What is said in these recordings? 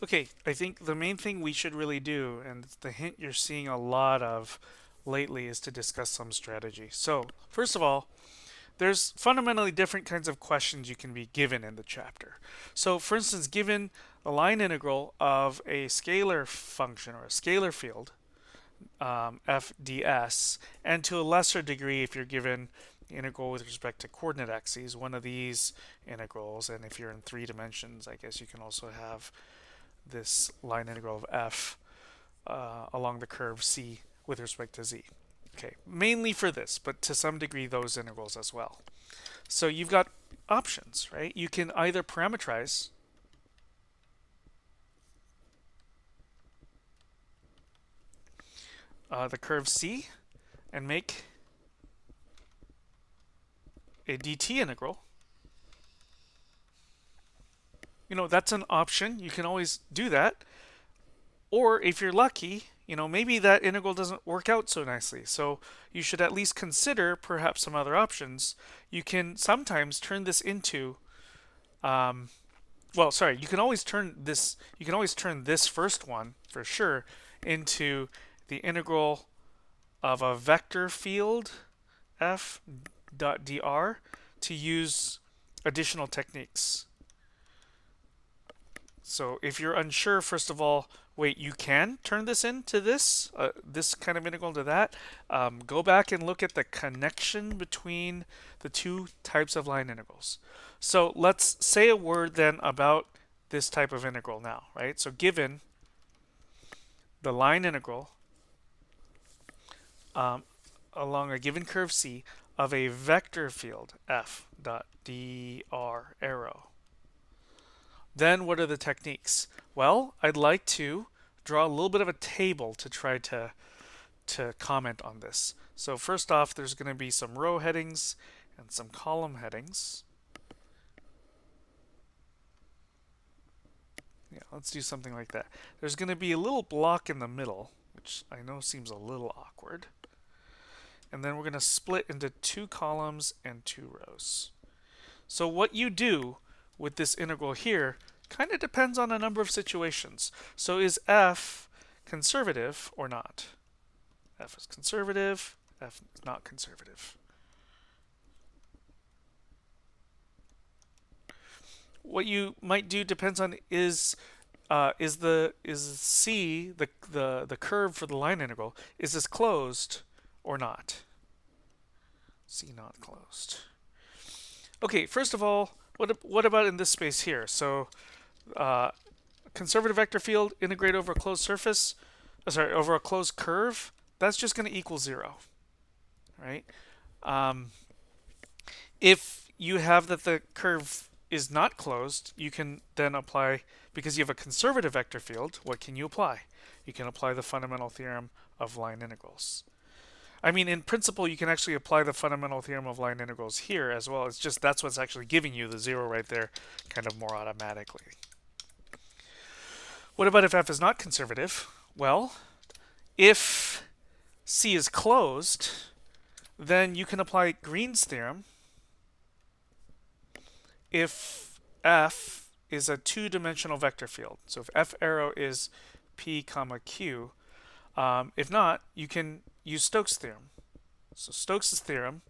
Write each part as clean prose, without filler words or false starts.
Okay, I think the main thing we should really do, and the hint you're seeing a lot of lately, is to discuss some strategy. So, first of all, there's fundamentally different kinds of questions you can be given in the chapter. So, for instance, given a line integral of a scalar function or a scalar field, f ds, and to a lesser degree, if you're given the integral with respect to coordinate axes, one of these integrals, and if you're in 3 dimensions, I guess you can also have this line integral of f along the curve c with respect to z. Okay, mainly for this, but to some degree those integrals as well. So you've got options, right? You can either parameterize the curve c and make a dt integral. That's an option. You can always do that. Or if you're lucky, maybe that integral doesn't work out so nicely. So you should at least consider perhaps some other options. You can sometimes turn this into, well, sorry, you can always turn this first one for sure into the integral of a vector field f dot dr to use additional techniques. So if you're unsure, first of all, wait, you can turn this into this kind of integral to that. Go back and look at the connection between the two types of line integrals. So let's say a word then about this type of integral now, right? So given the line integral um, along a given curve C of a vector field f dot dr arrow, then what are the techniques? Well, I'd like to draw a little bit of a table to try to comment on this. So first off, there's going to be some row headings and some column headings. Yeah, let's do something like that. There's going to be a little block in the middle, which I know seems a little awkward. And then we're going to split into 2 columns and 2 rows. So what you do with this integral here kind of depends on a number of situations. So is f conservative or not? F is conservative, f is not conservative. What you might do depends on is c the curve for the line integral, is this closed or not? C not closed. Okay, first of all, what about in this space here? So conservative vector field integrate over a closed surface, over a closed curve, that's just going to equal 0, right? If you have that the curve is not closed, you can then apply, because you have a conservative vector field, what can you apply? You can apply the fundamental theorem of line integrals. I mean, in principle, you can actually apply the fundamental theorem of line integrals here as well. It's just that's what's actually giving you the 0 right there kind of more automatically. What about if f is not conservative? Well, if C is closed, then you can apply Green's theorem if f is a 2-dimensional vector field. So if f arrow is p comma q, if not, you can use Stokes' theorem. So Stokes' theorem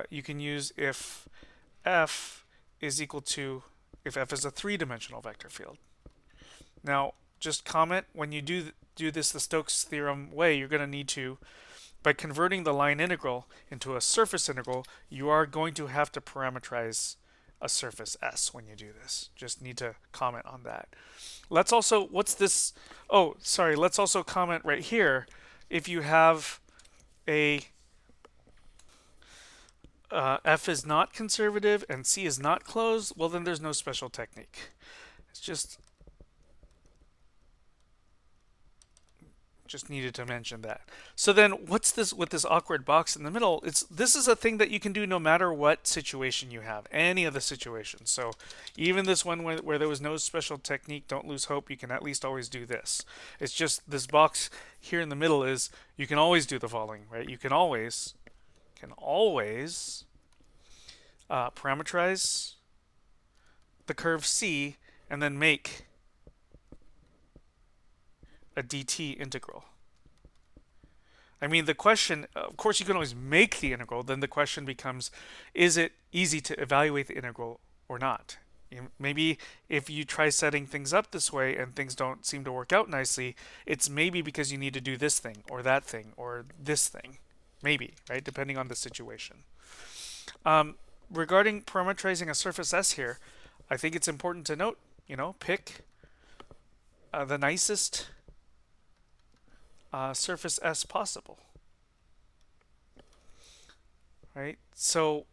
you can use if f is equal to, if f is a 3-dimensional vector field. Now, just comment, when you do this the Stokes theorem way, you're going to need to, by converting the line integral into a surface integral, you are going to have to parameterize a surface S when you do this. Just need to comment on that. Let's also, what's this? Oh, sorry, let's also comment right here. If you have a F is not conservative and C is not closed, well, then there's no special technique. It's just needed to mention that. So then what's this with this awkward box in the middle? This is a thing that you can do no matter what situation you have, any of the situations. So even this one where there was no special technique, don't lose hope, you can at least always do this. It's just this box here in the middle is, you can always do the following, right? You can always parameterize the curve C and then make a dt integral? I mean, the question, of course, you can always make the integral. Then the question becomes, is it easy to evaluate the integral or not? Maybe if you try setting things up this way and things don't seem to work out nicely, it's maybe because you need to do this thing or that thing or this thing. Maybe, right? Depending on the situation. Regarding parameterizing a surface S here, I think it's important to note, pick the nicest surface S possible, right? So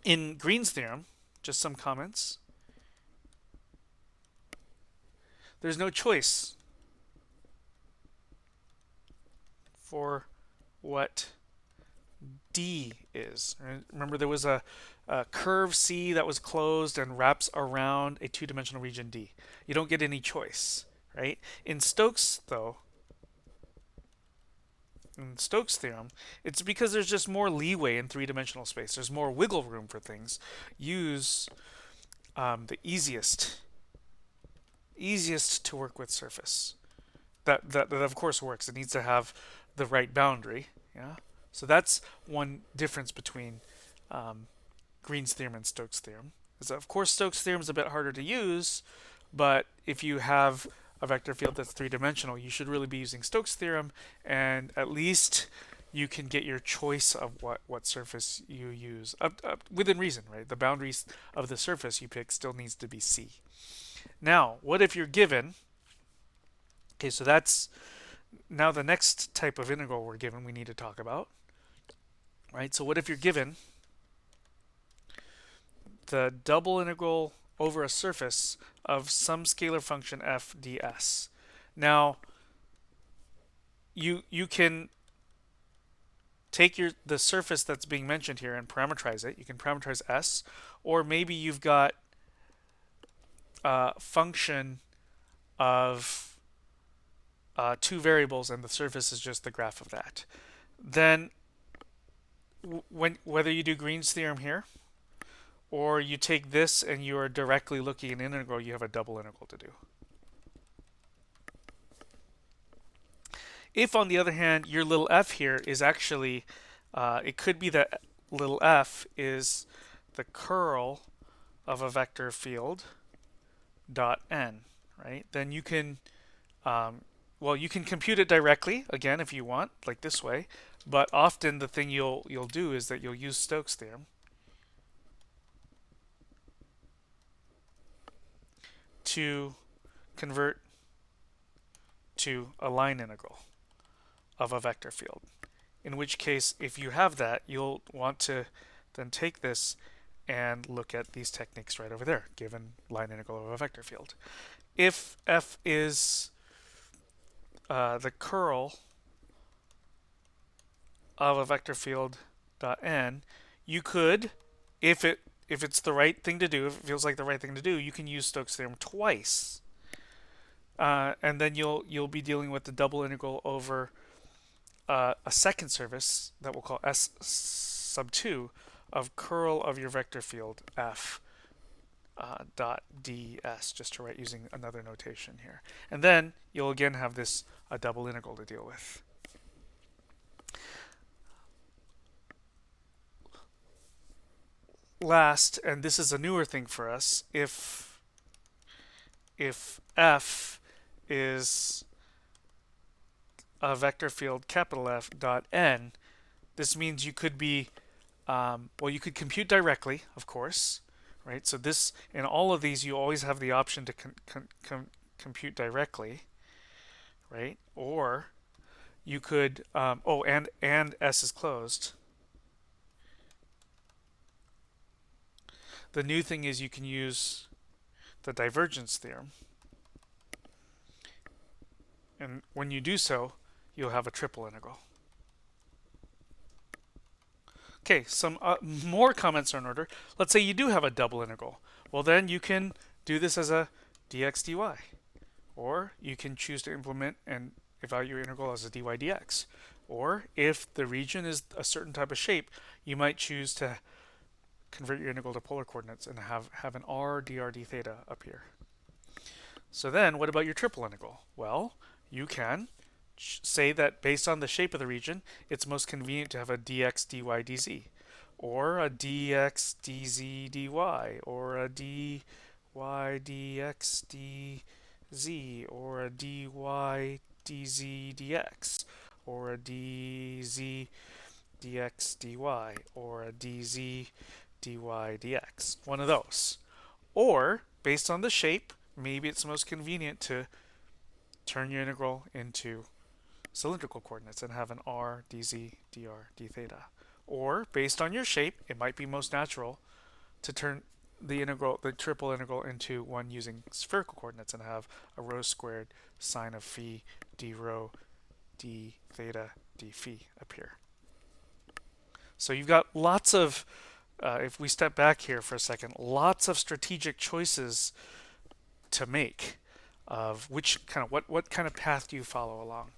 in Green's theorem, just some comments. There's no choice for what D is. Remember, there was a curve C that was closed and wraps around a two-dimensional region D. You don't get any choice, right? In Stokes, though, in Stokes' theorem, it's because there's just more leeway in three-dimensional space. There's more wiggle room for things. Use the easiest to work with surface. That of course works. It needs to have the right boundary. Yeah. So that's one difference between Green's theorem and Stokes' theorem. Is that, of course, Stokes' theorem is a bit harder to use, but if you have a vector field that's three-dimensional, you should really be using Stokes' theorem, and at least you can get your choice of what surface you use up within reason, right? The boundaries of the surface you pick still needs to be C. Now, what if you're given? Okay, so that's now the next type of integral we're given we need to talk about, right? So what if you're given the double integral over a surface of some scalar function f ds? Now, you can take the surface that's being mentioned here and parameterize it. You can parameterize S, or maybe you've got a function of two variables and the surface is just the graph of that. Then whether you do Green's theorem here or you take this and you are directly looking at an integral, you have a double integral to do. If, on the other hand, your little f here is actually, it could be that little f is the curl of a vector field dot n, right? Then you can, well, you can compute it directly, again, if you want, like this way. But often the thing you'll do is that you'll use Stokes' theorem to convert to a line integral of a vector field. In which case, if you have that, you'll want to then take this and look at these techniques right over there, given line integral of a vector field. If f is the curl of a vector field dot n, you could, if it's the right thing to do, if it feels like the right thing to do, you can use Stokes' theorem twice, and then you'll be dealing with the double integral over a second surface that we'll call S sub 2 of curl of your vector field f dot ds, just to write using another notation here. And then you'll again have this a double integral to deal with. Last, and this is a newer thing for us, if f is a vector field capital F dot n, this means you could be, well, you could compute directly, of course, right? So this, in all of these, you always have the option to compute directly, right? Or you could, oh, and S is closed. The new thing is you can use the divergence theorem. And when you do so, you'll have a triple integral. Okay, some more comments are in order. Let's say you do have a double integral. Well, then you can do this as a dx dy. Or you can choose to implement and evaluate your integral as a dy dx. Or if the region is a certain type of shape, you might choose to convert your integral to polar coordinates and have an r dr d theta up here. So then, what about your triple integral? Well, you can say that based on the shape of the region, it's most convenient to have a dx, dy, dz, or a dx, dz, dy, or a dy, dx, dz, or a dy, dz, dx, or a dz, dx, dy, or a dz, dy, dx. One of those. Or, based on the shape, maybe it's most convenient to turn your integral into cylindrical coordinates and have an r, dz, dr, d theta. Or, based on your shape, it might be most natural to turn the triple integral into one using spherical coordinates and have a rho squared sine of phi d rho d theta d phi appear. So you've got lots of, if we step back here for a second, lots of strategic choices to make of what kind of path do you follow along.